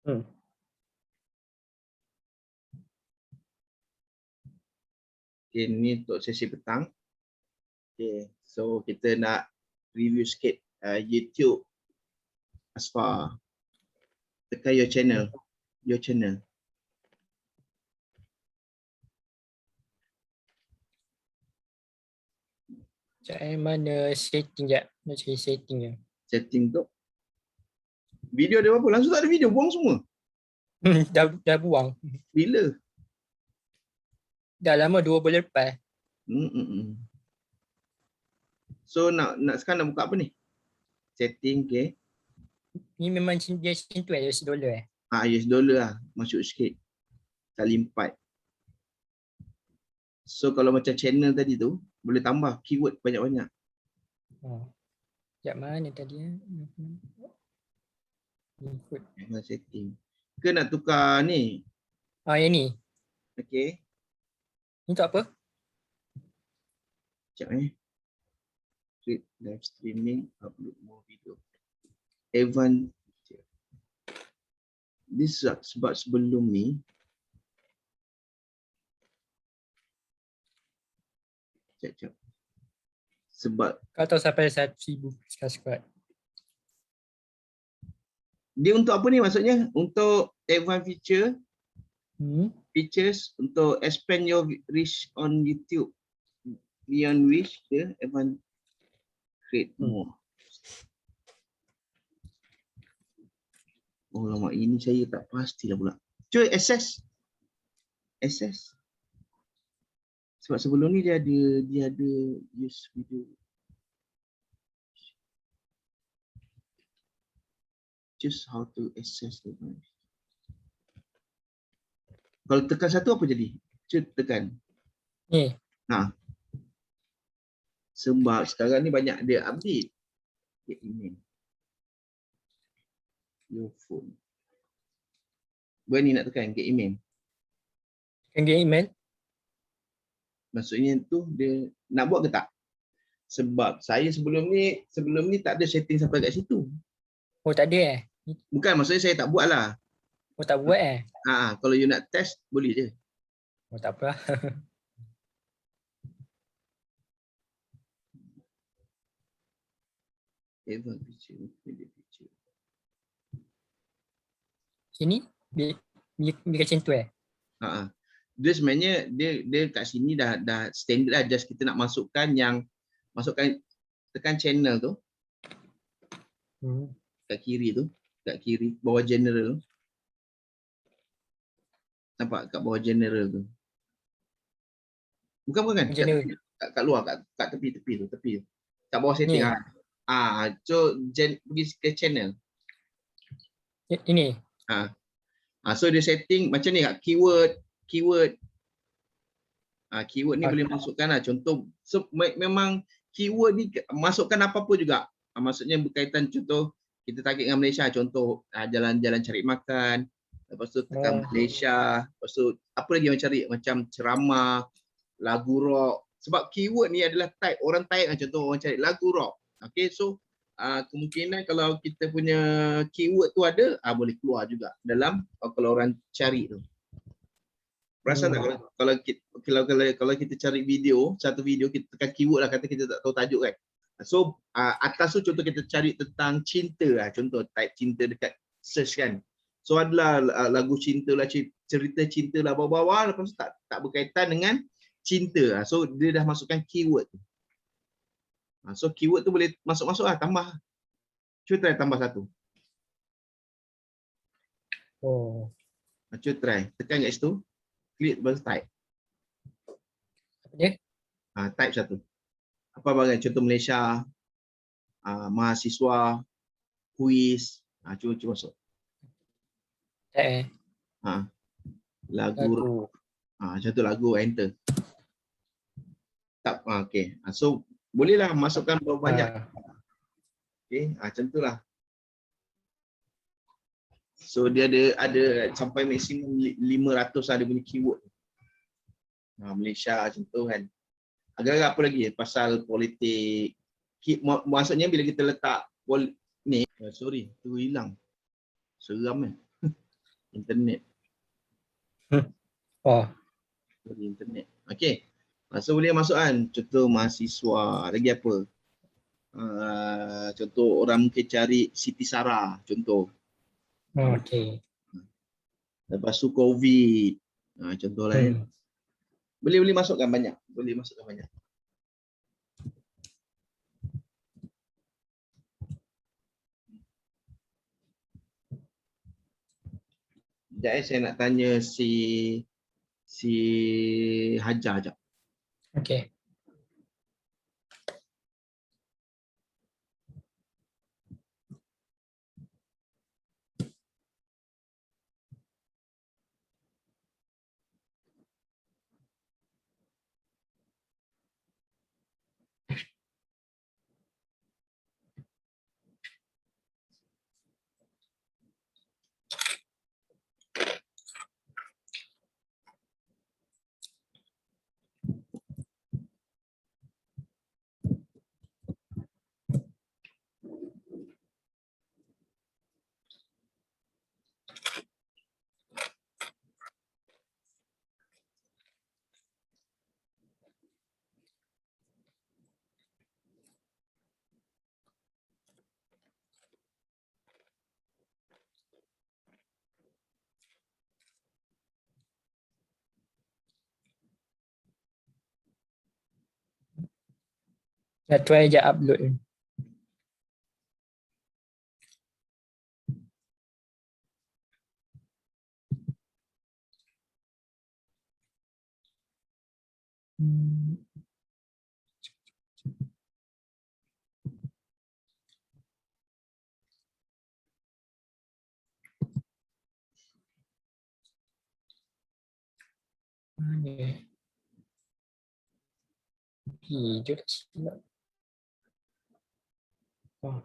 Hmm. Okay, ni untuk sesi petang. Okay, so kita nak review sikit YouTube Asfar. Tekan your channel. Sekejap mana setting jap. Nak cari setting je. Setting tu. Video dia apa? Langsung tak ada video, buang semua. dah buang. Bila? Dah lama 2 bulan lepas. So nak sekarang nak buka apa ni? Setting, okay. Ni memang dia macam tu US dollar US dollar lah. Masuk sikit. Kali 4. So kalau macam channel tadi tu, boleh tambah keyword banyak-banyak. Sekejap mana tadi Ikut. Setting. Ke nak tukar ni? Yang ni. Okay. Ni untuk apa? Sekejap Create live streaming, upload more video. Evan. This sebab sebelum ni sekejap. Sebab kau tahu sampai 1,000 subscribe. Dia untuk apa ni maksudnya? Untuk advanced feature. Features untuk expand your reach on YouTube. Beyond reach dia advanced create more. Oh lama ini saya tak pastilah pula. Cuy access. Sebab sebelum ni dia ada use video. Just how to access the device. Kalau tekan satu apa jadi? Cuy tekan. Ni. Sebab sekarang ni banyak dia update. Email. Your phone. Berani nak tekan get email. Tekan get email. Maksudnya tu dia nak buat ke tak? Sebab saya sebelum ni tak ada setting sampai kat situ. Oh tak ada Bukan maksudnya saya tak buat lah. Oh tak buat kalau you nak test boleh je. Oh tak apa. Sini dia macam tu Dia sebenarnya dia kat sini dah standard lah, just kita nak masukkan tekan channel tu. Kat kiri bawah general. Nampak kat bawah general tu. Bukan kan? Kat luar kat tepi tu. Kat bawah setting so pergi ke channel. Ini. So dia setting macam ni kat keyword. Keyword ni boleh masukkan lah. Contoh memang keyword ni masukkan apa-apa juga. Maksudnya berkaitan contoh kita target dengan Malaysia, contoh jalan-jalan cari makan, lepas tu tekan Malaysia, lepas tu apa lagi yang cari macam ceramah, lagu rock. Sebab keyword ni adalah type, orang type contoh orang cari lagu rock. Okay, so kemungkinan kalau kita punya keyword tu ada, boleh keluar juga dalam kalau orang cari tu. Perasan tak kalau kita cari video, satu video kita tekan keyword lah, kata kita tak tahu tajuk kan. So atas tu contoh kita cari tentang cinta lah, contoh type cinta dekat search kan. So adalah lagu cinta lah, cerita cinta lah bawah-bawah, lepas tu tak berkaitan dengan cinta. So dia dah masukkan keyword tu. So keyword tu boleh masuk lah, tambah. Cuba try tambah satu. Cuba try, tekan kat situ. Klik baru type. Apa dia? Type satu. Apa bagian contoh Malaysia, mahasiswa, kuis. Cuba masuk. Lagu. Macam tu lagu, enter. Tak, okey. So bolehlah masukkan banyak. Okey, macam tu lah. So dia ada sampai maksimum 500 ada punya keyword. Malaysia contoh kan. Agak-agak apa lagi pasal politik. Maksudnya bila kita letak ni, sorry, tu hilang. Seram kan. Internet. Oh, Teori internet. Okey. So boleh masukkan contoh mahasiswa, lagi apa? Contoh orang mungkin cari Siti Sarah contoh. okey. Lepas tu COVID. Contohlah ya. Boleh masukkan banyak. Boleh masukkan banyak. Sekejap saya nak tanya si Hajar jap. Okey. Dah try je upload. Mana? Video dah silap. Oh.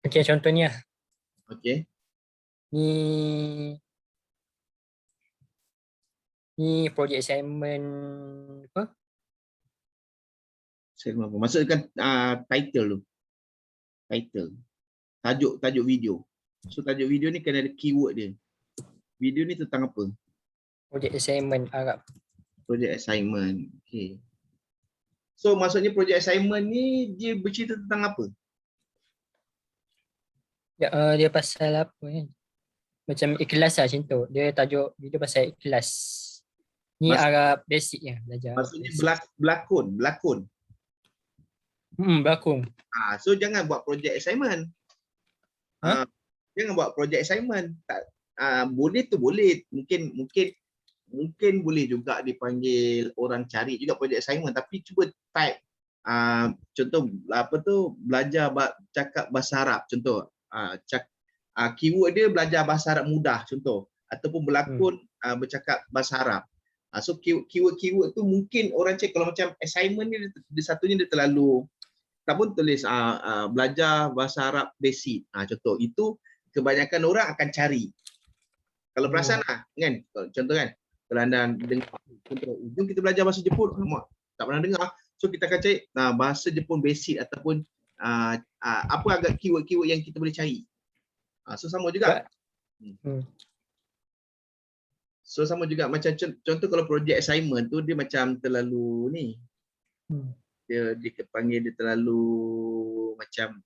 Okey, contohnya Okey. ni project assignment apa? Saya apa? Masukkan title tu. Title. Tajuk video. So tajuk video ni kena ada keyword dia. Video ni tentang apa? Project assignment Arab. Project assignment. Okey. So maksudnya project assignment ni dia bercerita tentang apa? Dia pasal apa kan? Macam ikhlas lah macam tu. Dia tajuk video pasal ikhlas. Ni Arab basic ya, belajar. Maksudnya berlakon. Berlakon. So jangan buat project assignment. Ha? Jangan buat project assignment. Boleh tu boleh. Mungkin boleh juga dipanggil orang cari juga project assignment, tapi cuba type contoh apa tu, belajar cakap bahasa Arab contoh. Keyword dia belajar bahasa Arab mudah contoh, ataupun berlakon bercakap bahasa Arab. So keyword tu mungkin orang cek. Kalau macam assignment ni dia satunya dia terlalu tak pun tulis belajar bahasa Arab basic. Contoh itu kebanyakan orang akan cari. Kalau perasan kan, contoh kan, kalau anda dengar contoh, jom kita belajar bahasa Jepun, tak pernah dengar. So kita akan cari bahasa Jepun basic ataupun apa agak keyword-keyword yang kita boleh cari. So sama juga. So sama juga macam contoh kalau project assignment tu dia macam terlalu ni. Dia panggil dia terlalu macam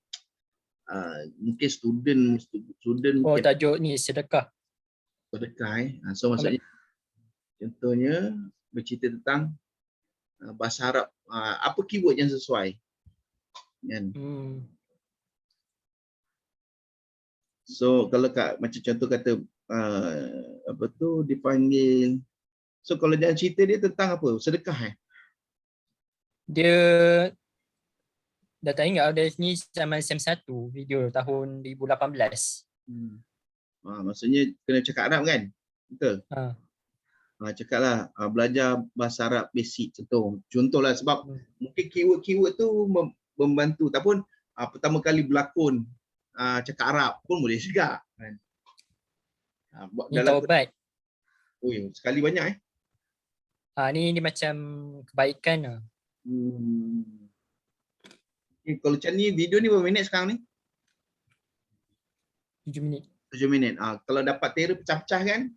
mungkin student tajuk ni sedekah. So maksudnya contohnya bercerita tentang bahasa Arab, apa keyword yang sesuai kan. So kalau macam contoh kata apa tu dipanggil, so kalau jangan cerita dia tentang apa, sedekah dia dah tak ingat, ada ni zaman SEM 1 video tahun 2018. Maksudnya kena cakap Arab kan? Betul? Cakaplah belajar bahasa Arab basic contohlah, sebab mungkin keyword-keyword tu membantu. Ataupun pertama kali berlakon cakap Arab pun boleh juga kan. Buat Ni taubat. Sekali banyak Ni macam kebaikan lah. Kalau macam ni video ni berapa minit sekarang ni? 7 minit. 7 minit. Kalau dapat tera pecah-pecah kan,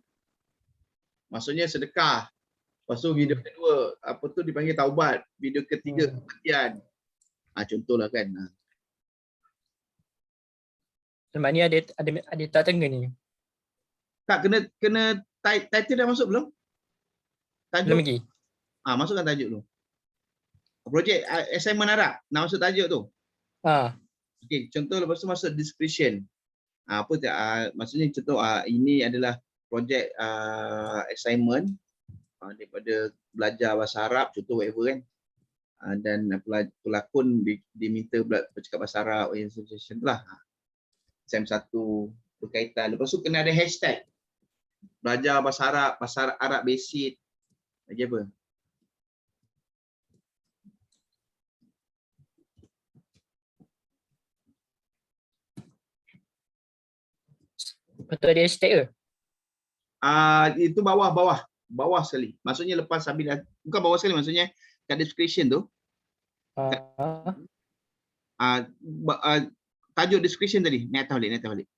maksudnya sedekah. Lepas tu video kedua, apa tu dipanggil taubat. Video ketiga kematian. Contohlah kan. Sebab ni ada tak tengah ni. Tak, kena title dah masuk belum? Tajuk. Belum lagi. Masukkan tajuk tu. Projek assignment Arab. Nak masuk tajuk tu. Okey, contoh lepas tu masuk description. Maksudnya contoh ini adalah projek assignment daripada belajar bahasa Arab, contoh whatever kan. Dan pelakon diminta bercakap bahasa Arab, orientation lah. Sem 1 berkaitan. Lepas tu kena ada hashtag. Belajar bahasa Arab basic. Lagi apa? Betul ada hashtag ke? Itu bawah sekali. Maksudnya lepas habis bukan bawah sekali, maksudnya kat description tu. Tajuk description tadi, ni atas balik.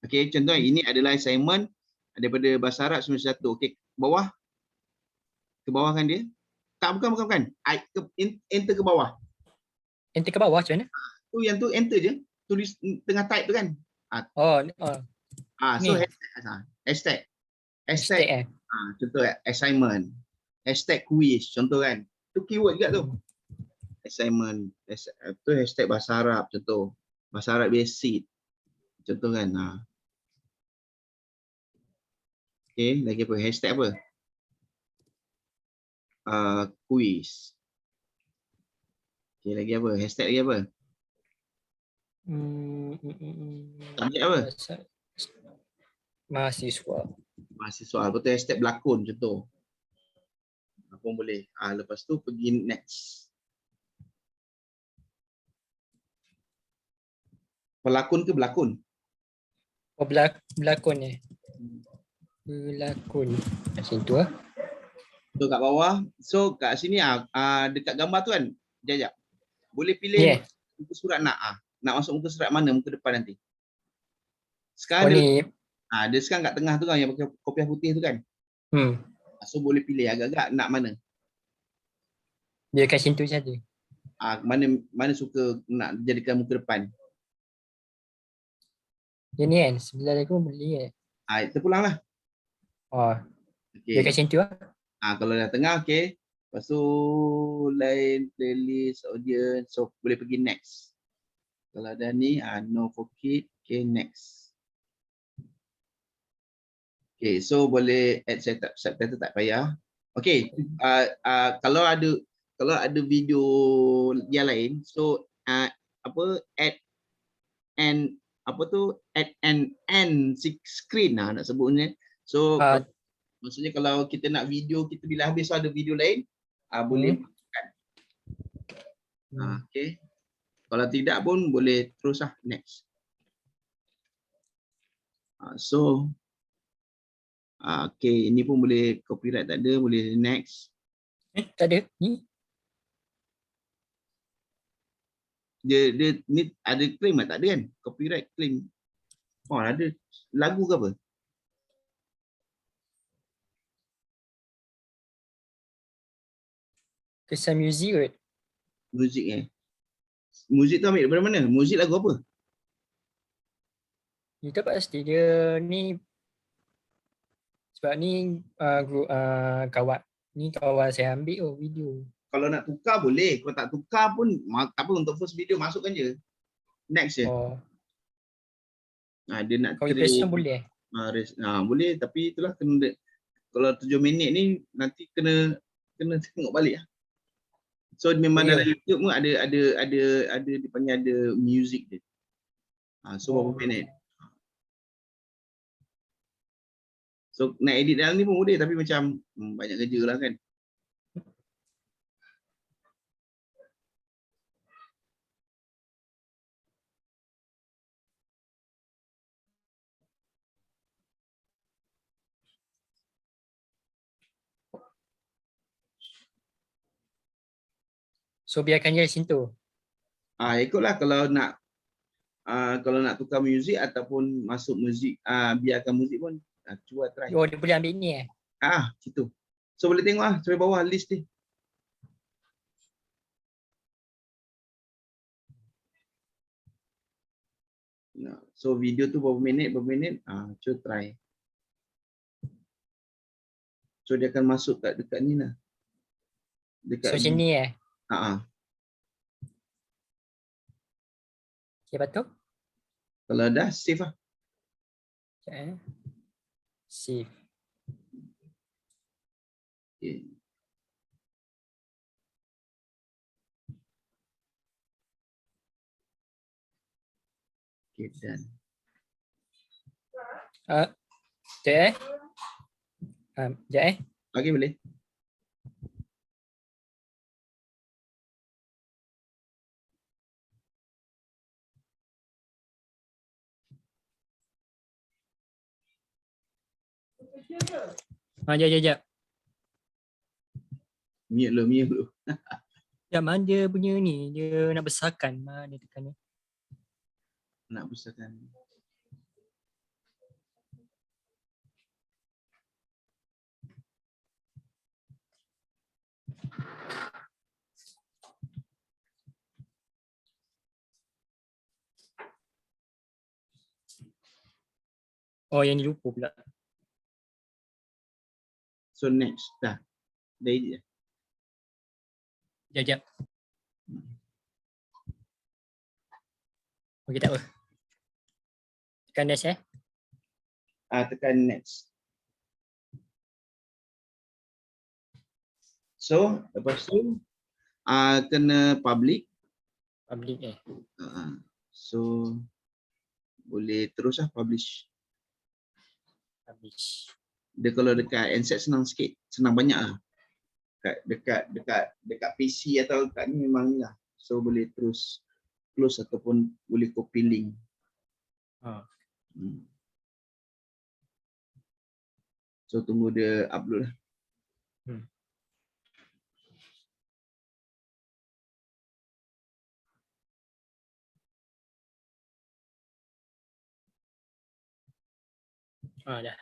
Okey, contoh ini adalah assignment daripada bahasa Arab semester 1. Okey, ke bawah kan dia? Tak, bukan. Enter ke bawah. Enter ke bawah macam mana? Yang tu enter je. Tulis tengah type tu kan. So hashtag. Contoh assignment. Hashtag quiz, contoh kan. Tu keyword juga tu. Assignment. Tu hashtag bahasa Arab, contoh. Bahasa Arab basic. Contoh kan. Okey, lagi apa? Hashtag apa? Quiz. Okey, lagi apa? Hashtag lagi apa? Subjek apa? Mahasiswa. Betul, hashtag berlakon contoh. Apa pun boleh. Lepas tu pergi next. Pelakon ke berlakon? Berlakon ni. Berlakon. Macam tu lah. Tu kat bawah. So kat sini dekat gambar tu kan. Sekejap. Boleh pilih muka surat nak. Nak masuk muka surat mana? Muka depan nanti. Sekarang dia sekarang kat tengah tu kan yang pakai kopiah putih tu kan. So boleh pilih agak-agak nak mana. Dia kat situ saja. Mana suka nak jadikan muka depan. Dia ni kan sebelah aku boleh Terpulanglah. Okay. Dia kat situ lah. Kalau dah tengah okey. Lepas tu lain playlist audience, so boleh pergi next. Kalau dah ni no for kid, okay, next. Okay, so boleh add subtitle tak payah. Okay, kalau ada video yang lain, so add an screen nak sebutnya. So maksudnya kalau kita nak video kita bila habis ada video lain, boleh masukkan. Okay. Kalau tidak pun boleh terus next. Okay, ini pun boleh copyright tak ada, boleh next. Tak ada. Ni. Dia ni ada claim tak ada kan? Copyright claim. Ada lagu ke apa? Kesan muzik kot. Muzik Muzik tu ambil daripada mana? Muzik lagu apa? Dia tak pasti. Dia ni sebab ni kawan saya ambil video. Kalau nak tukar boleh. Kalau tak tukar pun tak apa, untuk first video masukkan je. Next je. Dia nak Kalau boleh. Boleh, tapi itulah kena, kalau 7 minit ni nanti kena tengok balik lah. So memang dalam YouTube pun ada dipanggil ada music dia. So berapa minit. So nak edit dalam ni pun boleh, tapi macam banyak kerja lah kan. So biarkan je situ. Ikutlah kalau nak tukar muzik ataupun masuk muzik, biarkan muzik pun, cuba try. Oh, dia boleh ambil ni Situ. So boleh tengok sampai bawah list dia. So video tu berapa minit, cuba try. So dia akan masuk dekat ni lah. So sini Okay, lepas tu? Kalau dah save lah. Sekejap Save. Okay. Okay, done. Sekejap Sekejap Okay, boleh. Sekejap. Mute dulu. Sekejap, mana dia punya ni? Dia nak besarkan. Mana dia tekan ni? Nak besarkan. Oh, yang ni lupa pula. So next, dah. Dah edit dah. Sekejap. Okay, tak apa. Tekan next Tekan next. So, lepas tu kena public. Public So boleh terus lah publish. Publish. Dia kalau dekat handset senang sikit, senang banyak lah. Dekat PC atau dekat ni memang ni lah. So boleh terus close ataupun boleh copy link. So tunggu dia upload lah. Dah.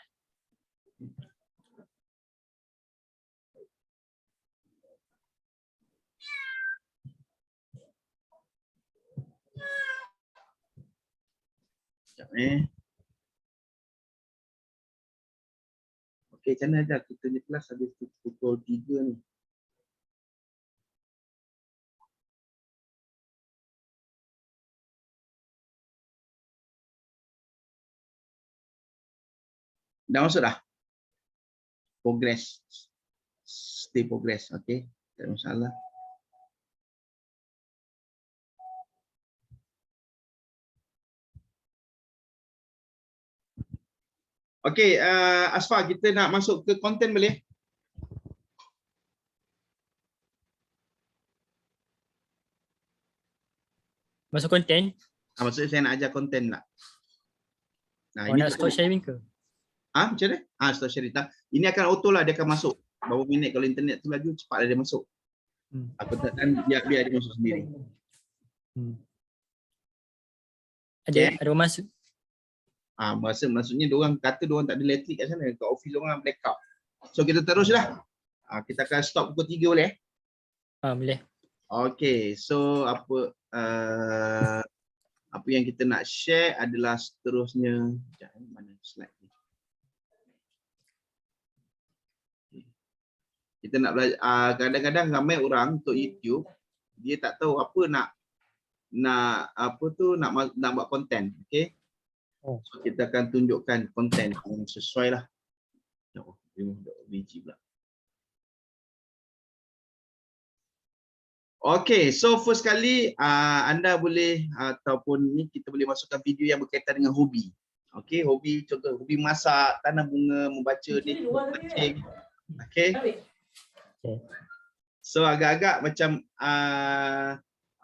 Sekejap Okay, macam mana dah kita ni kelas habis pukul 3 ni. Dah masuk dah? Progress. Stay progress, okay. Tak ada masalah. Okay, Asfar, kita nak masuk ke konten boleh? Masuk konten? Maksudnya saya nak ajar konten lah. Ini nak stop sharing ke? Macam mana? Stop sharing. Ini akan auto lah, dia akan masuk. Berapa minit kalau internet tu laju, cepat dia masuk. Aku tekan biar dia masuk sendiri. Ada masuk? Maksudnya diorang kata diorang tak ada elektrik kat sana. Kat office diorang blackout. So kita teruslah. Kita akan stop pukul 3 boleh? Boleh. Okay, so apa yang kita nak share adalah seterusnya. Mana slide ni? Kita nak belajar, kadang-kadang ramai orang untuk YouTube, dia tak tahu apa nak buat konten, okey. So kita akan tunjukkan konten yang sesuai lah. Biji pula. Okay, so first kali anda boleh ataupun ni kita boleh masukkan video yang berkaitan dengan hobi. Okay, hobi, contoh hobi masak, tanam bunga, membaca ni, mancing. Okay. So agak-agak macam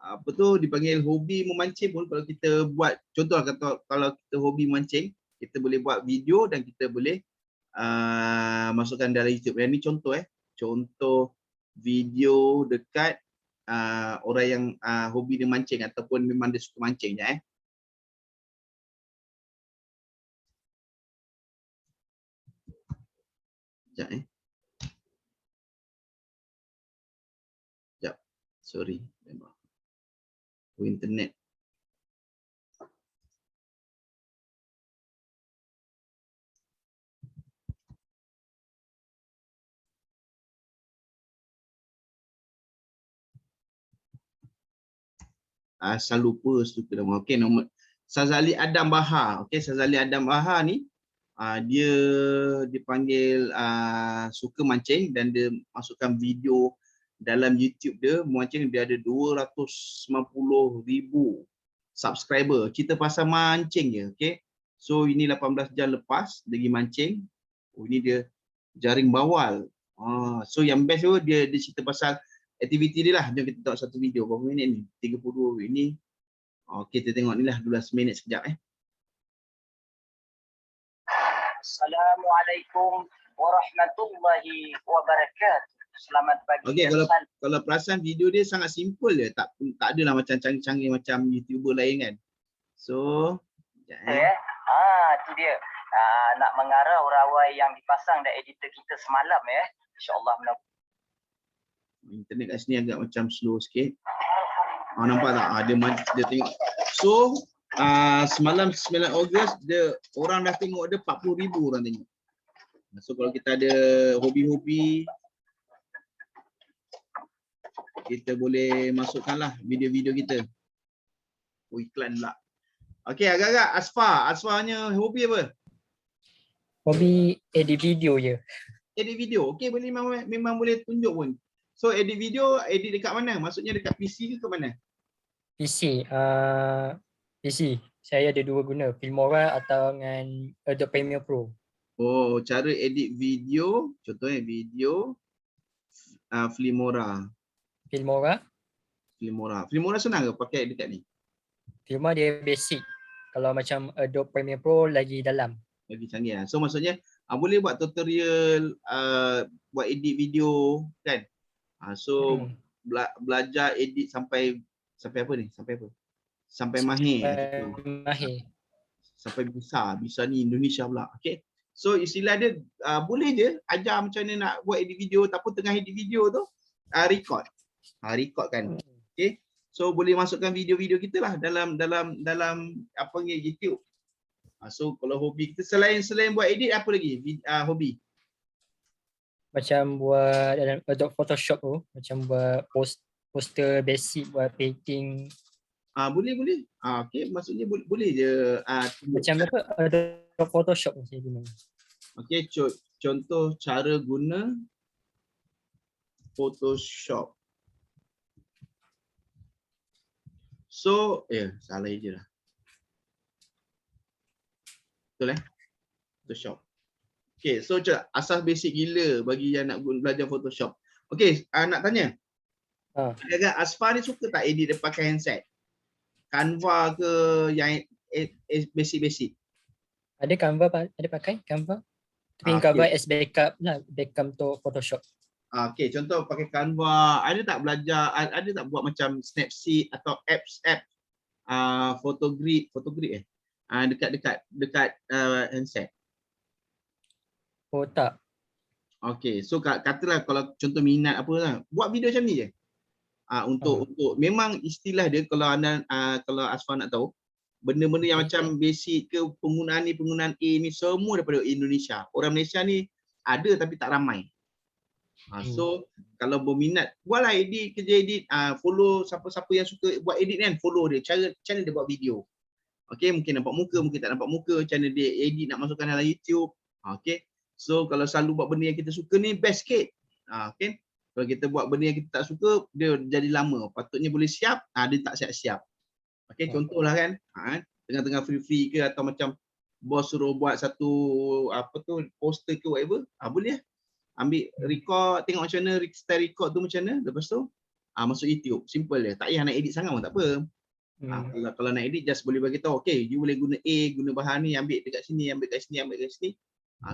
apa tu dipanggil hobi memancing pun kalau kita buat contoh kalau kita hobi mancing, kita boleh buat video dan kita boleh masukkan dalam YouTube. Yang ni contoh contoh video dekat orang yang hobi dia mancing ataupun memang dia suka mancing je Sekejap Sekejap. Sorry. Internet. Saya lupa suka nama. Okey, nombor Sazali Adam Bahar. Okey, Sazali Adam Bahar ni dia dipanggil suka mancing dan dia masukkan video dalam YouTube dia mancing. Dia ada 290,000 subscriber. Cerita pasal mancing je. Okey. So ini 18 jam lepas dia pergi mancing. Oh, ini dia jaring bawal. So yang best tu dia cerita pasal aktiviti dia lah. Jom kita tengok satu video. Berapa minit ni? 32 ini. Okey, kita tengok ni lah 12 minit sekejap Assalamualaikum warahmatullahi wabarakatuh. Selamat pagi. Okey, kalau perasan video dia sangat simple je. Tak adalah macam canggih-canggih macam YouTuber lain kan. So, tu dia. Nak mengarah urawai yang dipasang dan editor kita semalam InsyaAllah internet kat sini agak macam slow sikit. Nampak tak? Dia tengok. So, semalam 9 Ogos orang dah tengok dia 40,000 orang tengok. So kalau kita ada hobi-hobi, kita boleh masukkanlah video-video kita. Iklan pula. Okey, agak-agak Asfarnya hobi apa? Hobi edit video je. Edit video. Okey, boleh memang boleh tunjuk pun. So edit video, edit dekat mana? Maksudnya dekat PC ke mana? PC. PC. Saya ada dua guna, Filmora atau dengan Adobe Premiere Pro. Oh, cara edit video, contohnya video Filmora. Filmora senang ke pakai dekat ni? Filmora dia basic. Kalau macam Adobe Premiere Pro lagi dalam. Lagi canggih lah. So maksudnya boleh buat tutorial buat edit video kan? So belajar edit sampai apa ni? Sampai apa? Sampai mahir. Sampai bisa ni Indonesia pula. Okey. So istilah dia boleh je ajar macam mana nak buat edit video ataupun tengah edit video tu record. Record kan. Okey. So boleh masukkan video-video kita lah dalam apa ni YouTube. So kalau hobi kita selain buat edit apa lagi hobi? Macam buat dalam Adobe Photoshop tu, macam buat poster basic, buat painting. Boleh. Okey, maksudnya boleh je. Macam apa? Adobe Photoshop saya guna. Okey, contoh cara guna Photoshop. So, salah je lah. Betul Photoshop. Okey, so asas basic gila bagi yang nak belajar Photoshop. Okey, nak tanya. Agak Asfar ni suka tak edit dia pakai handset? Canva ke yang basic-basic? Ada Canva, ada pakai Canva. Tapi Canva as backup lah, backup untuk Photoshop. Okey, contoh pakai Canva, ada tak belajar, ada tak buat macam Snapseed atau app photogrid dekat handset? Oh tak. Okey, so katalah kalau contoh minat apa lah, buat video macam ni je. Untuk memang istilah dia kalau Asfar nak tahu, benda-benda yang macam basic ke penggunaan A ni semua daripada Indonesia. Orang Malaysia ni ada tapi tak ramai. So kalau berminat, buatlah kerja edit, follow siapa-siapa yang suka buat edit kan, follow dia, channel dia buat video. Okey, mungkin nampak muka, mungkin tak nampak muka, channel dia edit nak masukkan dalam YouTube. Okey. So kalau selalu buat benda yang kita suka ni best sikit. Okey. Kalau kita buat benda yang kita tak suka, dia jadi lama. Patutnya boleh siap, dia tak siap-siap. Okey, contohlah kan, tengah-tengah free ke atau macam bos suruh buat satu poster ke whatever, boleh ambil record, tengok macam mana style record tu macam mana, lepas tu masuk YouTube. Simple je. Tak payah nak edit sangat pun tak apa. Kalau nak edit just boleh bagi tahu, okey, you boleh guna guna bahan ni, ambil dekat sini, ambil kat sini, ambil kat sini.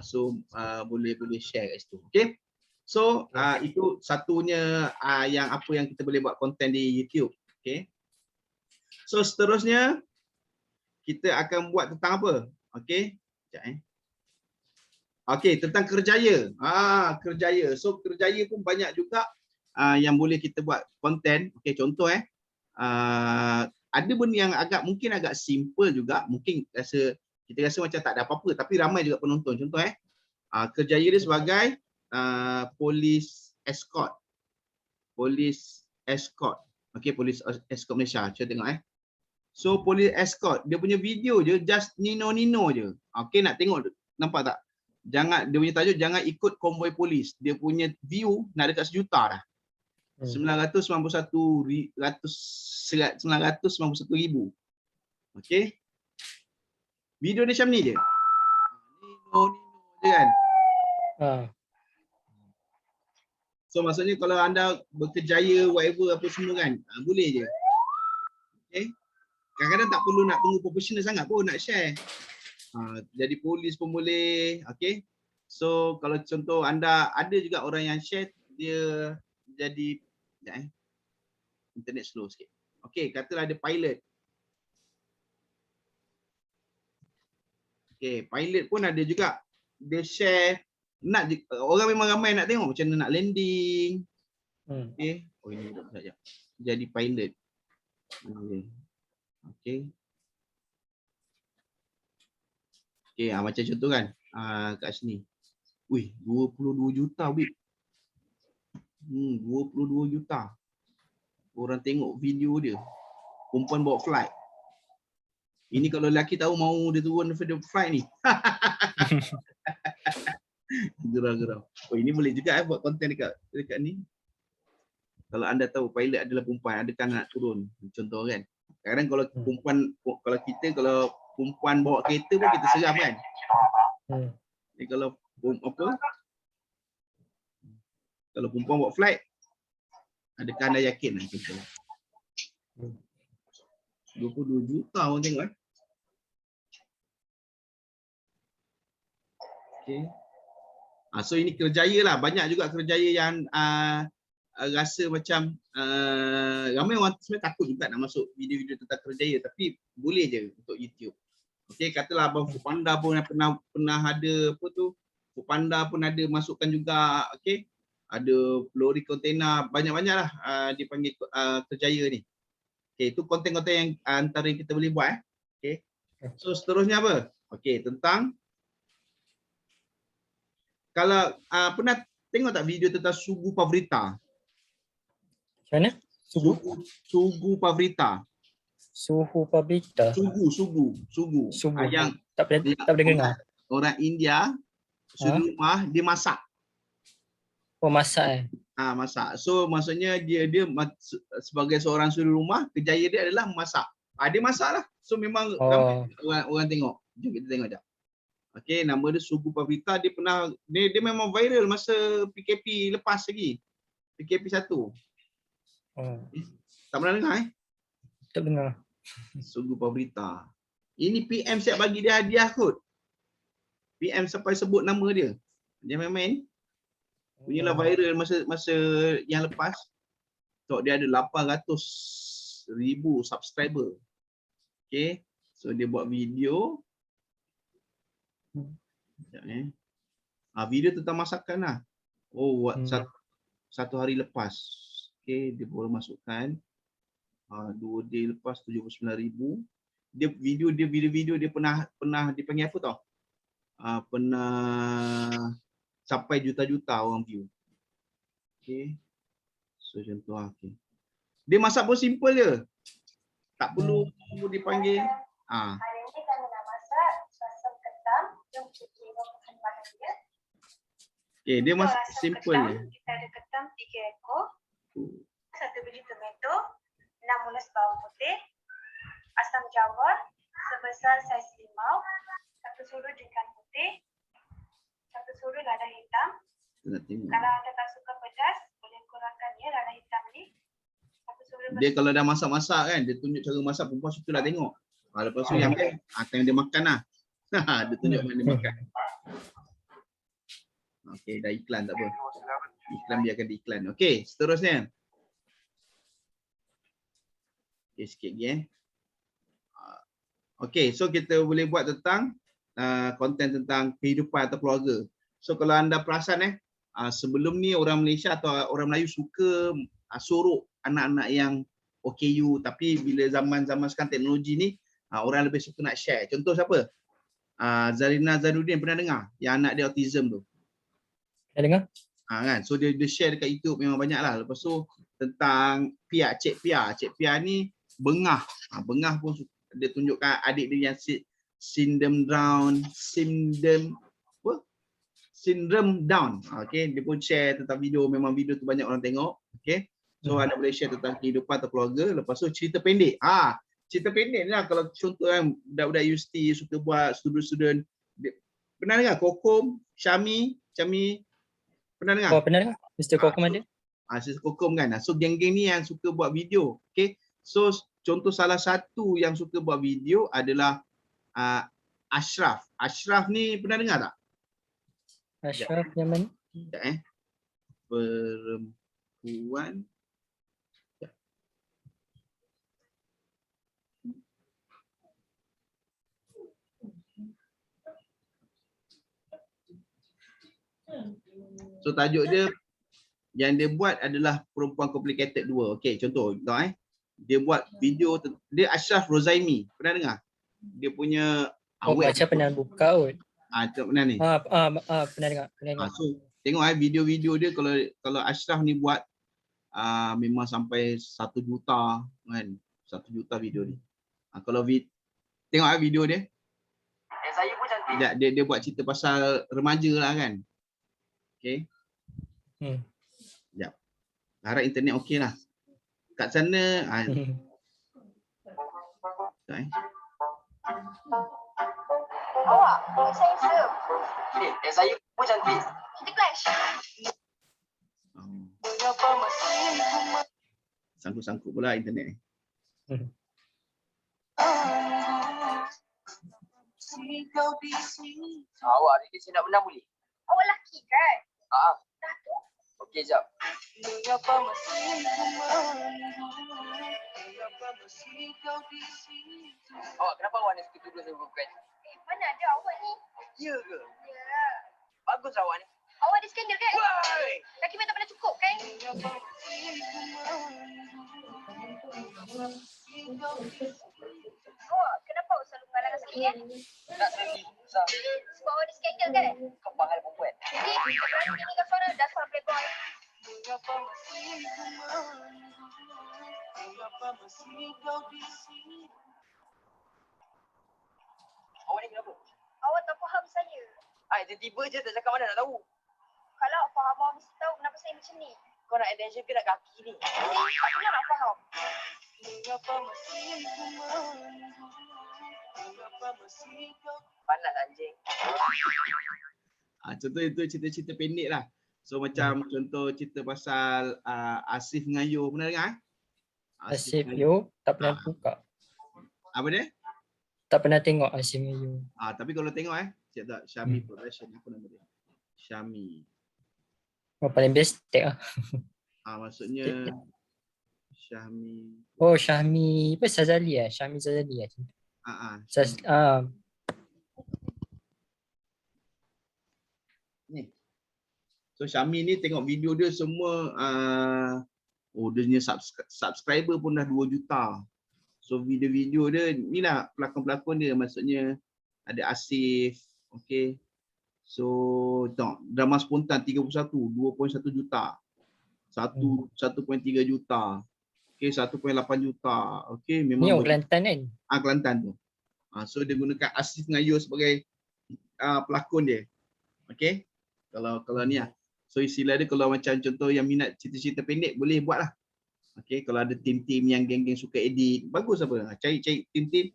So boleh share kat situ. Okey. So itu satunya yang apa yang kita boleh buat konten di YouTube. Okay. So seterusnya kita akan buat tentang apa? Okay. Sekejap, okay, tentang kerjaya. Kerjaya. So kerjaya pun banyak juga yang boleh kita buat konten. Okay, contoh ada benda yang mungkin agak simple juga, mungkin kita rasa macam tak ada apa-apa, tapi ramai juga penonton. Contoh kerjaya dia sebagai polis escort. Polis escort. Okey, polis escort Malaysia. Cuba tengok So polis escort, dia punya video je just nino-nino je. Okey, nak tengok, nampak tak? Jangan, dia punya tajuk jangan ikut konvoi polis. Dia punya view nak dekat 1 juta dah. 991,000. Okey. Video dia macam ni je. Nino je kan. So maksudnya kalau anda berkejaya whatever apa semua kan, boleh je. Okey. Kadang-kadang tak perlu nak tunggu profesional sangat pun nak share. Jadi polis pun boleh. Okey. So kalau contoh anda ada juga orang yang share dia jadi internet slow sikit. Okey, katalah ada pilot. Okey, pilot pun ada juga. Dia share, orang memang ramai nak tengok macam mana nak landing. Okey. Oh ini sekejap. Jadi pilot. Okey. Okey, macam contoh kan. Kat sini. Wih, 22 juta wih. 22 juta. Orang tengok video dia. Perempuan bawa flight. Ini kalau lelaki tahu mau dia turun daripada flight ni. Gerau-gerau. Oh, ini boleh juga buat konten dekat ni. Kalau anda tahu pilot adalah perempuan, adakah nak turun? Contoh kan. Kadang kalau perempuan, kalau perempuan bawa kereta pun kita seram kan. Jadi kalau kalau perempuan bawa flight, adakah anda yakin? 22 juta orang tengok Okay. So ini kerjaya lah. Banyak juga kerjaya yang rasa macam ramai orang sebenarnya takut juga nak masuk video-video tentang kerjaya, tapi boleh je untuk YouTube. Okey, katalah Abang Foodpanda pun pernah ada apa tu, Foodpanda pun ada masukkan juga. Okey, ada lori kontena, banyak-banyaklah dipanggil kerjaya ni. Okey, itu konten-konten yang antara yang kita boleh buat. Okey. So seterusnya apa? Okey, tentang kalau pernah tengok tak video tentang Sugu Pavrita? Macam mana? Sugu Pavrita. Suhu Pavrita. Sugu. Yang tak pernah dengar. Orang India suri rumah dia masak. Oh, masak Masak. So maksudnya dia sebagai seorang suri rumah, kerjaya dia adalah memasak. Dia masak lah. So memang orang tengok. Jom kita tengok jap. Okey, nama dia Sugu Pavrita. Dia memang viral masa PKP lepas lagi. PKP 1. Tak pernah dengar Tak dengar. Sugu Pavrita. Ini PM siap bagi dia hadiah kot. PM sampai sebut nama dia. Dia main-main. Punyalah viral masa yang lepas. So dia ada 800,000 subscriber. Okay. So dia buat video. Video tentang masakan lah. Buat satu hari lepas. Okay, dia baru masukkan. 2 day lepas 79,000. Video dia pernah dipanggil apa tau? Pernah sampai juta-juta orang view. Okay. So contoh okay. Dia masak pun simple je. Tak perlu dipanggil. Hari ini kami nak masak suasam ketam. Jom cuci bahan-bahan dia. Okay, dia masak simple je. Kita ada ketam 3 ekor. 1 biji tomato, 6 ulas bawang putih, asam jawa sebesar saiz limau, 1 sudu ikan putih, 1 sudu lada hitam. Kalau anda tak suka pedas, boleh kurangkan ya lada hitam ni. 1 sudu. Dia kalau dah masak-masak kan, dia tunjuk cara masak, perempuan suka lah tengok. Lepas tu yang time dia makan lah. Dia tunjuk mana dia makan. Okey, dah iklan tak apa. Iklan biarkan di iklan. Okey, seterusnya. Okey, sikit lagi Okey, so kita boleh buat tentang konten tentang kehidupan atau keluarga. So kalau anda perasan sebelum ni orang Malaysia atau orang Melayu suka sorok anak-anak yang OKU, tapi bila zaman-zaman sekarang teknologi ni orang lebih suka nak share. Contoh siapa? Zarina Zainuddin, pernah dengar? Yang anak dia autism tu. Dah dengar? Kan? So dia share dekat YouTube memang banyak lah. Lepas tu tentang Pia, Cik Pia. Cik Pia ni bengah. Bengah pun dia tunjukkan adik dia yang syndrome Down. Okay, dia pun share tentang video, memang video tu banyak orang tengok. Okay, so anda boleh share tentang kehidupan atau keluarga. Lepas tu cerita pendek. Cerita pendek ni lah, kalau contoh kan budak-budak UST suka buat, student-student. Pernah dengar Kokom, Syami, pernah dengar? Oh, pernah dengar? Mr. Kokom ada? Mr. Kokom kan. So geng-geng ni yang suka buat video. Okay, so contoh salah satu yang suka buat video adalah Ashraf. Ashraf ni pernah dengar tak? Ashraf yang mana? Sekejap perempuan. So tajuk dia yang dia buat adalah Perempuan Complicated 2. Okey, contoh tengok dia buat video, dia Ashraf Rozaimi. Pernah dengar? Dia punya Macam pernah buka kot. Pernah ni. Pernah dengar. So tengok video dia, kalau Ashraf ni buat memang sampai 1 juta kan. 1 juta video ni. Kalau tengok video dia. Saya pun cantik. Dia buat cerita pasal remaja lah kan. Okey. Sekejap. Harap internet okey lah. Kat sana Awak, saya serve. Saya pun cantik. Kita clash. Sangkut-sangkut pula internet ni. Awak hari ni saya nak menang boleh? Awak lelaki kan? Dah tu. Okey, jap. Awak kenapa awak ni suka tuduh saya bukan? Mana ada awak ni? Ya ke? Ya. Bagus awak ni. Awak ada skandal kan? Woi! Laki minta pernah cukup kan? Awak, kenapa awak selalu mengalahkan sakit kan? Tak sedih. Susah. Sebab awak ada skandal kan? Kau panggil perempuan. Jadi, berani tinggal suara dasar playboy. Awak ni kenapa? Awak tak faham saya. Tiba-tiba je tak cakap mana nak tahu. Kalau awak faham, awak mesti tahu kenapa saya macam ni. Kau nak attention ke nak kaki ni? Aku nak faham. Panas anjing. Contoh itu cerita-cerita pendek lah. So macam contoh cerita pasal Asif dengan Yo, pernah dengar? Asif Yo tak pernah buka. Apa dia? Tak pernah tengok Asif Yo. Tapi kalau tengok cek tak Syami Production, apa nama dia? Syami. Paling best tag lah. Maksudnya Syami. Oh, Syahmi. Apa Sazali lah? Syahmi Sazali lah. Ni. So Syami ni tengok video dia semua dia punya subscriber pun dah 2 juta. So video-video dia ni lah pelakon-pelakon dia, maksudnya ada Asif, okey. So tengok drama spontan 31 2.1 juta. 1.3 juta. Okey 1.8 juta. Okey memang ni orang Kelantan kan? Kelantan tu. So dia gunakan Asif dengan Yo sebagai pelakon dia. Okey. Kalau ni lah. So istilah dia kalau macam contoh yang minat cerita-cerita pendek boleh buat lah. Okey, kalau ada tim-tim yang geng-geng suka edit, bagus apa. Cari tim-tim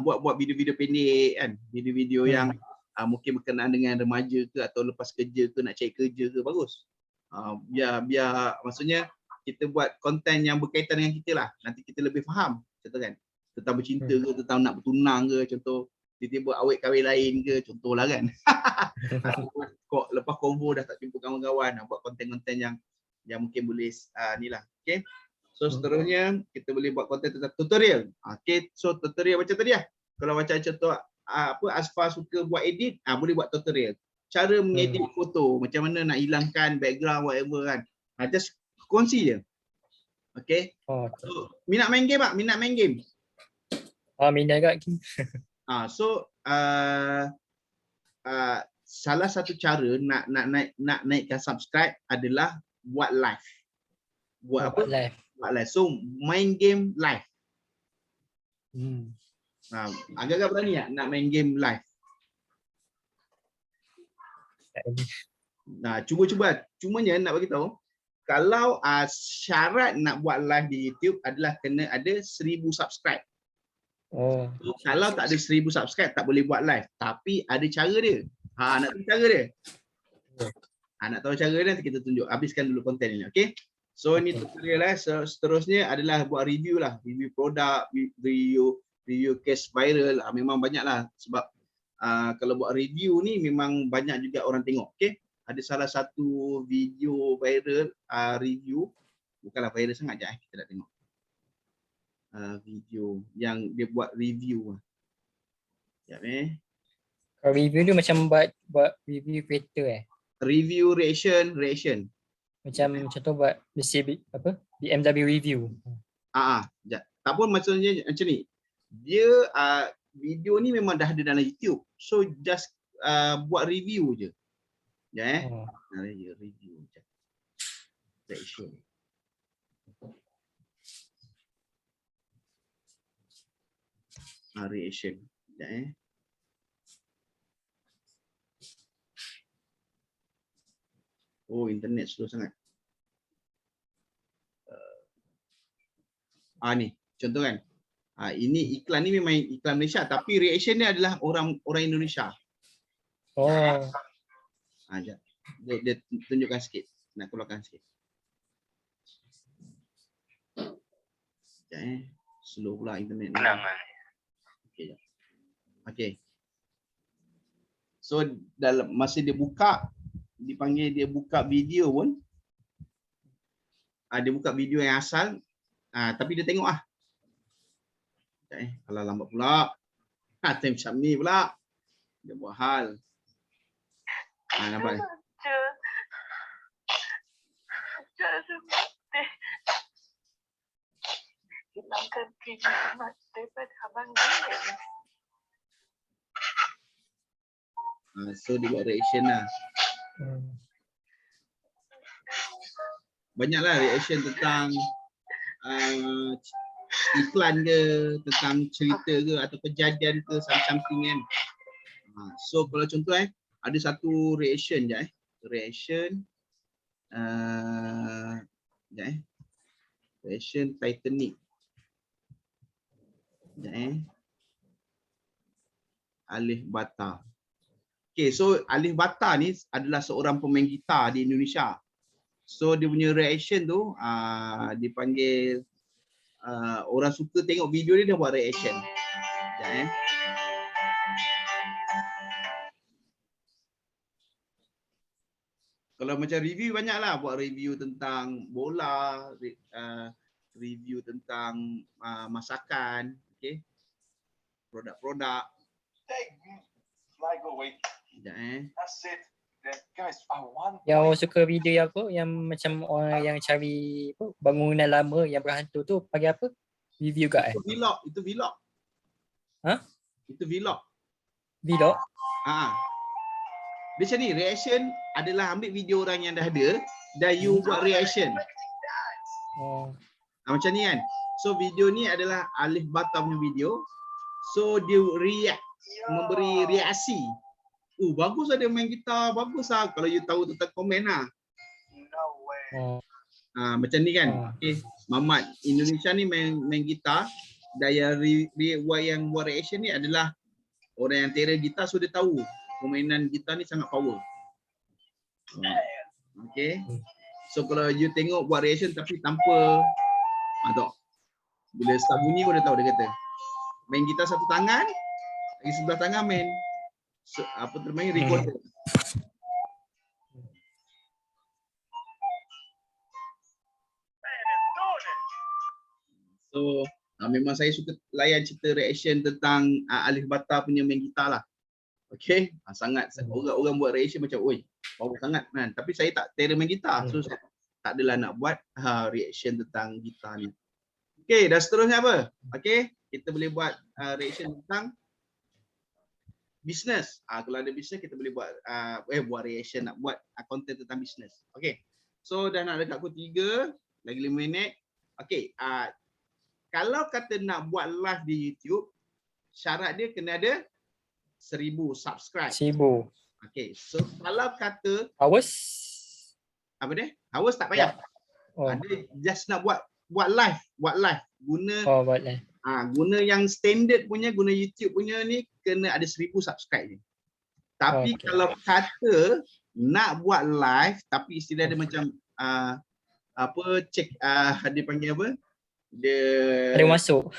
buat video-video pendek kan. Video-video yang mungkin berkenaan dengan remaja ke atau lepas kerja ke, nak cari kerja ke, bagus. Biar maksudnya kita buat konten yang berkaitan dengan kita lah. Nanti kita lebih faham, contoh kan. Tentang bercinta ke, tentang nak bertunang ke, contoh tiba-tiba awet kahwin lain ke, contohlah kan. lepas convo dah tak jumpa kawan-kawan, nak buat konten-konten yang mungkin boleh ni lah. Okay. So seterusnya kita boleh buat konten tentang tutorial. Okay. So tutorial macam tadi lah. Kalau macam contoh Asfar suka buat edit, boleh buat tutorial. Cara mengedit foto, macam mana nak hilangkan background whatever kan. Just kongsi je. Okay. So minat main game tak? Minat main game? Minat kat. So salah satu cara nak naikkan subscribe adalah buat live. Buat apa? Live. Buat live. So main game live. Agak-agak berani tak nak main game live? Cuba. Cumanya nak bagi tahu, kalau syarat nak buat live di YouTube adalah kena ada 1000 subscribe. So, kalau tak ada 1000 subscribe tak boleh buat live, tapi ada cara dia. Nak tahu cara dia? Nak tahu cara dia nanti kita tunjuk. Habiskan dulu konten ini, okey? So ini tutorial lah. So, seterusnya adalah buat review lah, review produk, review case viral. Memang banyaklah sebab kalau buat review ni memang banyak juga orang tengok, okey? Ada salah satu video viral review, bukanlah viral sangat je, kita nak tengok. Video yang dia buat review. Sekejap Review tu macam buat review kereta Review reaction. Macam contoh buat mesti apa? BMW review. Sekejap. Tak pun maksudnya macam ni. Dia video ni memang dah ada dalam YouTube. So just buat review je. Review je. Reaction. Reaction. Sekejap internet slow sangat. Ni contoh kan. Ini iklan ni memang iklan Malaysia tapi reaction dia adalah orang Indonesia. Sekejap. Dia tunjukkan sikit. Nak keluarkan sikit. Sekejap slow pula internet ni. Okay. So dalam masa dia buka, dipanggil dia buka video pun, dia buka video yang asal, tapi dia tengok kalau lambat pula, time macam ni pula, dia buat hal. Nampak ni? Hilangkan keringat daripada abang dia. So dia buat reaction lah. Banyaklah reaction tentang iklan ke, tentang cerita ke atau kejadian ke, something kan. So kalau contoh ada satu reaction je reaction reaction Titanic. Alif Bata. Okay, so Alif Bata ni adalah seorang pemain gitar di Indonesia. So dia punya reaction tu dipanggil orang suka tengok video dia buat reaction. Sekejap Kalau macam review banyaklah, buat review tentang bola, review tentang masakan, okey. Produk-produk. Yang orang suka video yang apa? Yang macam orang yang cari apa? Bangunan lama yang berhantu tu panggil apa? Review kat Itu vlog. Itu vlog. Vlog? Dia macam ni, reaction adalah ambil video orang yang dah ada dan you buat reaction. Macam ni kan. So video ni adalah Alif Bata punya video. So dia react, memberi reaksi. Bagus lah dia main gitar, bagus lah. Kalau you tahu tentang komen lah. Macam ni kan. Okay. Mamat Indonesia ni main gitar. Dan yang buat reaction ni adalah orang yang terror gitar, so dia tahu permainan gitar ni sangat power. Okay. So kalau you tengok buat reaction tapi tanpa bila start bunyi pun dia tahu, dia kata main gitar satu tangan, lagi sebelah tangan main apa termain recorder. So memang saya suka layan cerita reaction tentang Alif Ba Ta punya main gitar lah. Okay, sangat orang buat reaction macam oi power sangat kan, tapi saya tak talent main gitar, so saya tak adalah nak buat reaction tentang gitar ni. Okay, dah seterusnya apa? Okay, kita boleh buat reaction tentang business. Kalau ada business kita boleh buat buat reaction, nak buat content tentang business. Okay, so dah nak dekat pukul 3, lagi 5 minit. Okay, kalau kata nak buat live di YouTube, syarat dia kena ada 1000 subscribe. 1000. Okay, so kalau kata Hours? apa dia? Hours tak payah. Oh, Dia just nak buat live, guna buatlah. guna yang standard punya, guna YouTube punya ni kena ada 1000 subscribe ni. Tapi Okay. kalau kata nak buat live tapi istilah dia macam dia panggil apa? Dia Ada masuk.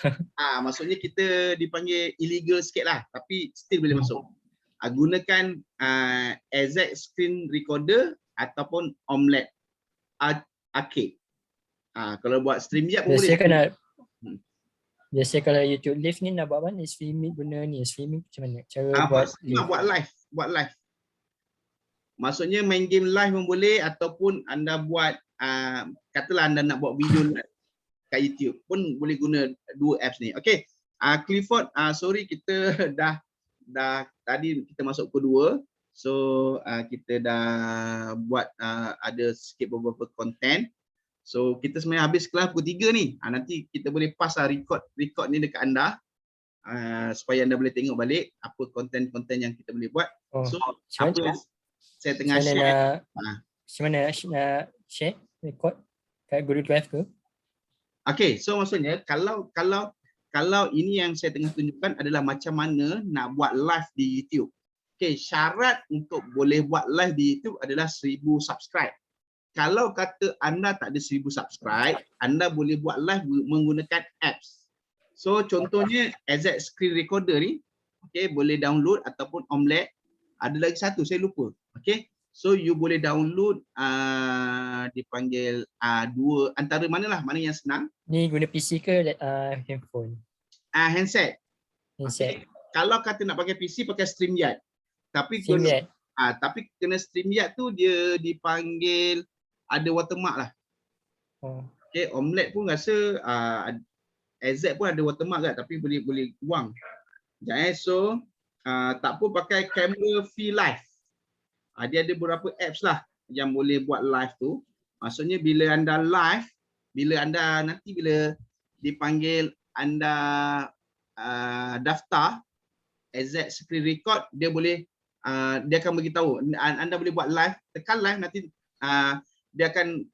maksudnya kita dipanggil illegal sikit lah, tapi still boleh masuk. Gunakan AZ screen recorder ataupun Omelette Arcade. Kalau buat StreamYard pun boleh. Biasa kalau YouTube Live ni nak buat mana? Streaming guna ni. Streaming macam mana? Cara buat live. Maksudnya main game live pun boleh, ataupun anda buat katalah anda nak buat video live kat YouTube pun boleh guna dua apps ni. Okey. Clifford, sorry kita dah tadi kita masuk ke 2. So kita dah buat ada sikit beberapa konten. So kita sebenarnya habis kelas pukul 3 ni. Nanti kita boleh pass record ni dekat anda supaya anda boleh tengok balik apa konten-konten yang kita boleh buat. So apa saya tengah share. Macam mana nak share record kat Google Drive ke? Okay, so maksudnya kalau ini yang saya tengah tunjukkan adalah macam mana nak buat live di YouTube. Okay, syarat untuk boleh buat live di YouTube adalah 1000 subscribe. Kalau kata anda tak ada 1000 subscribe, anda boleh buat live menggunakan apps. So contohnya AZ Screen Recorder ni, okay, boleh download, ataupun Omelette. Ada lagi satu saya lupa. Okay, so you boleh download dipanggil dua, antara mana yang senang. Ni guna PC ke handphone? Handset. Handset. Okay. Kalau kata nak pakai PC, pakai StreamYard. Tapi StreamYard. tapi kena StreamYard tu dia dipanggil ada watermark lah. Okay, Omelette pun rasa AZ pun ada watermark kan, tapi boleh buang. Sekejap so tak pun pakai camera V-Live. Dia ada beberapa apps lah yang boleh buat live tu. Maksudnya bila anda live, bila dipanggil anda daftar AZ Screen Record, dia boleh dia akan beritahu anda boleh buat live, tekan live, nanti dia akan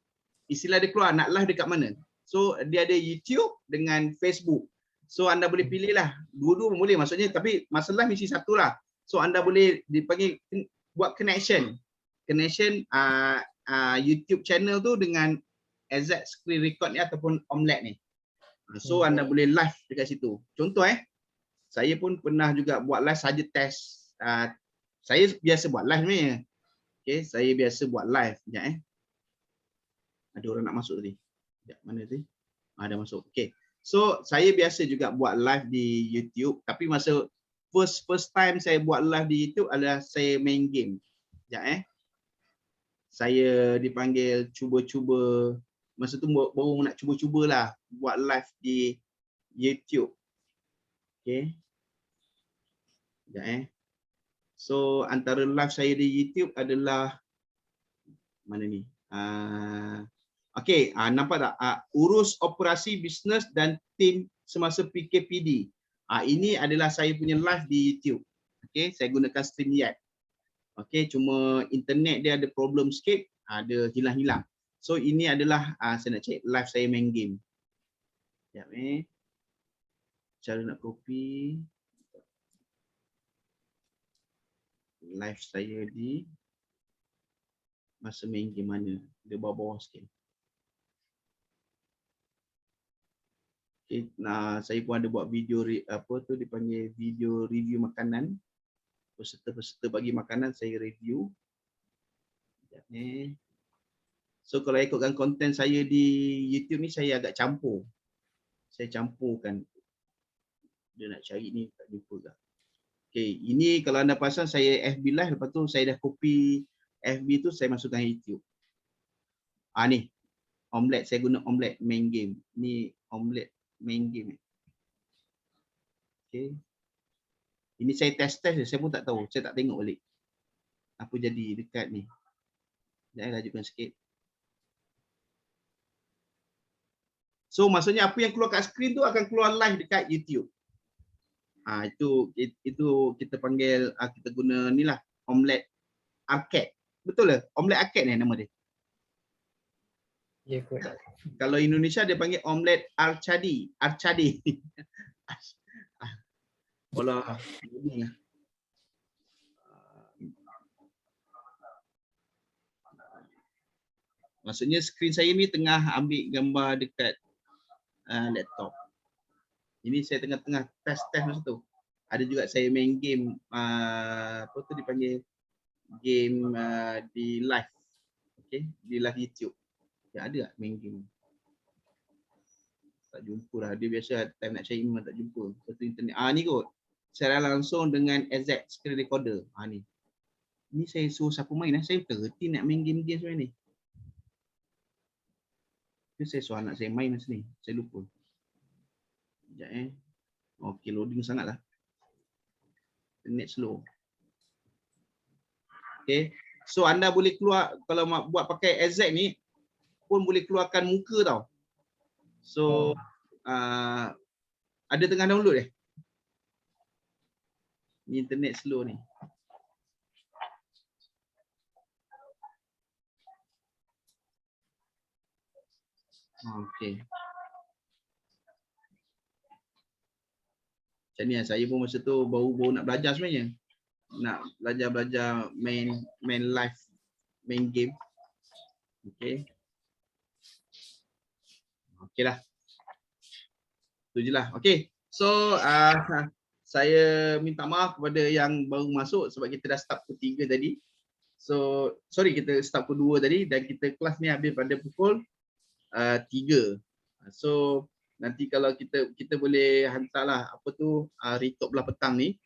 istilah dia keluar nak live dekat mana. So dia ada YouTube dengan Facebook. So anda boleh pilih lah, dua-dua pun boleh maksudnya, tapi masalah mesti satu lah. So anda boleh dipanggil buat connection YouTube channel tu dengan AZ Screen Record ni ataupun Omelette ni. So anda boleh live dekat situ. Contoh saya pun pernah juga buat live saja test. Saya biasa buat live ni. Okay, saya biasa buat live. Sekejap ada orang nak masuk tadi. Sekejap, mana tadi? Ada masuk. Okay. So saya biasa juga buat live di YouTube, tapi masa first time saya buat live di YouTube adalah saya main game. Sekejap saya dipanggil cuba-cuba, masa tu baru nak cuba-cubalah buat live di YouTube. Okay. Sekejap So antara live saya di YouTube adalah mana ni? Okay, nampak tak? Urus operasi bisnes dan tim semasa PKPD. Ini adalah saya punya live di YouTube. Okay, saya gunakan StreamYard. Okay, cuma internet dia ada problem sikit, ada hilang-hilang. So ini adalah saya nak check live saya main game. Sekejap cara nak copy live saya di masa main game mana, dia bawah-bawah sikit. Okay, saya pun ada buat video dipanggil video review makanan. Peserta bagi makanan saya review. So kalau ikutkan konten saya di YouTube ni, saya agak campur. Saya campurkan. Dia nak cari ni tak jumpa ke. Okey, ini kalau anda pasang saya FB live, lepas tu saya dah copy FB tu saya masukkan YouTube. Ni omelette, saya guna omelette main game. Ni omelette main game. Okey. Ini saya test je, saya pun tak tahu, saya tak tengok balik. Apa jadi dekat ni. Jangan lajukan sikit. So maksudnya apa yang keluar kat skrin tu akan keluar live dekat YouTube. Itu kita panggil, kita guna ni lah, omelette arcade. Betul lah, omelette arcade ni nama dia. Ya, kot. Kalau Indonesia dia panggil omelette arcade. Olah, ini lah. Maksudnya skrin saya ni tengah ambil gambar dekat laptop. Ini saya tengah-tengah test masa tu. Ada juga saya main game, apa tu dipanggil, game di live. Okay, di live YouTube. Ya, ada tak main game? Tak jumpa lah. Dia biasa time nak cari memang tak jumpa. Lepas tu internet. Ni kot. Saya langsung dengan AZ screen recorder. Ni. Ni saya suruh siapa main. Saya terhenti nak main game-game sebenarnya ni. Saya suruh anak saya main masa ni. Saya lupa. Sekejap Okey, loading sangat lah. Internet slow. Okay. So anda boleh keluar, kalau buat pakai AZ ni pun boleh keluarkan muka tau. So ada tengah download Ni internet slow ni. Okey. Macam ni lah, saya pun masa tu baru nak belajar sebenarnya. Nak belajar main live, main game. Okey. Okey lah. Itu je lah. Okey. So saya minta maaf kepada yang baru masuk sebab kita dah start pukul 3 tadi. So sorry, kita start pukul 2 tadi dan kita kelas ni habis pada pukul 3. So nanti kalau kita boleh hantarlah apa tu retalk belah petang ni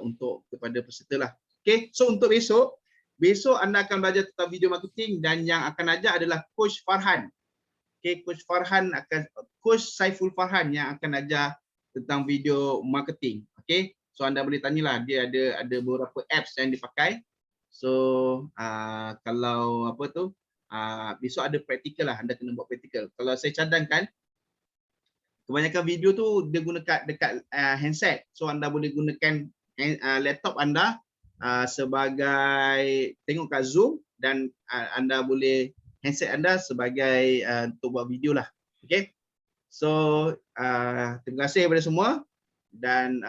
untuk kepada peserta lah. Okay, so untuk besok anda akan belajar tentang video marketing dan yang akan ajar adalah Coach Farhan. Okay, Coach Saiful Farhan yang akan ajar tentang video marketing. Okay, so anda boleh tanyalah, dia ada beberapa apps yang dipakai. So kalau apa tu besok ada praktikal lah, anda kena buat praktikal. Kalau saya cadangkan kebanyakan video tu dia guna dekat handset. So anda boleh gunakan laptop anda sebagai tengok kat Zoom dan anda boleh handset anda sebagai untuk buat video lah. Okay. So terima kasih kepada semua dan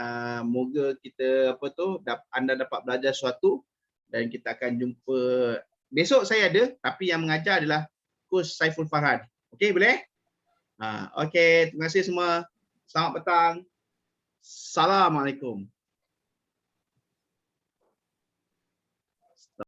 moga kita anda dapat belajar sesuatu dan kita akan jumpa besok. Saya ada, tapi yang mengajar adalah Coach Saiful Farhan. Okay, boleh? Okey, terima kasih semua. Selamat petang. Assalamualaikum.